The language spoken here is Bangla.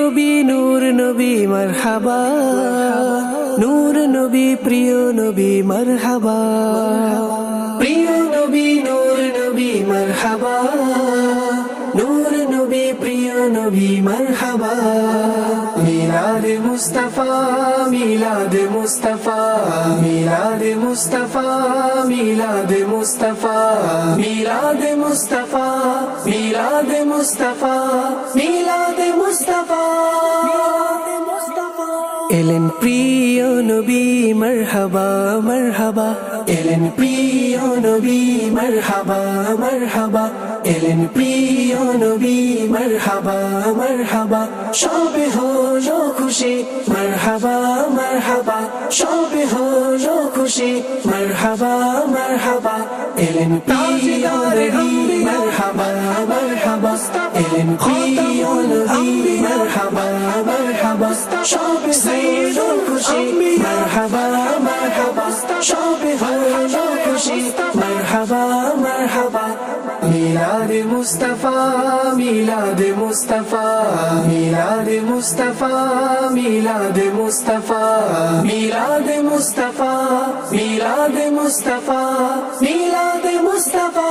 নূর নবী মারহাবা, নূর নবী প্রিয় নবী মারহাবা, প্রিয় নবী নূর নবী মারহাবা, নূর নবী প্রিয় নবী মারহাবা। মিলাদ মুস্তাফা, মিলাদ মুস্তাফা, মিলাদ মুস্তাফা, মিলাদ মুস্তাফা, মিলাদ মুস্তাফা, মিলাদ মুস্তাফা, মিলাদ মুস্তাফা। এলেন প্রিয় নবী মারহাবা মারহাবা, এলেন প্রিয় নবী মারহাবা মারহাবা, এলেন প্রিয় নবী মারহাবা মারহাবা। সবে হলো খুশি মারহাবা মারহাবা, সবে হলো খুশি মারহাবা মারহাবা। এলেন প্রিয় নবী মারহাবা মারহাবা, এলেন প্রিয় নবী মারহাবা মারহাবা। সবে হলো খুশি মারহাবা মারহাবা, সবে হলো খুশি মারহাবা মারহাবা। মিলাদ মুস্তাফা, মিলাদ মুস্তাফা, মিলাদ মুস্তাফা, মিলাদ মুস্তাফা, মিলাদ মুস্তাফা, মিলাদ মুস্তাফা, মিলাদ মুস্তাফা।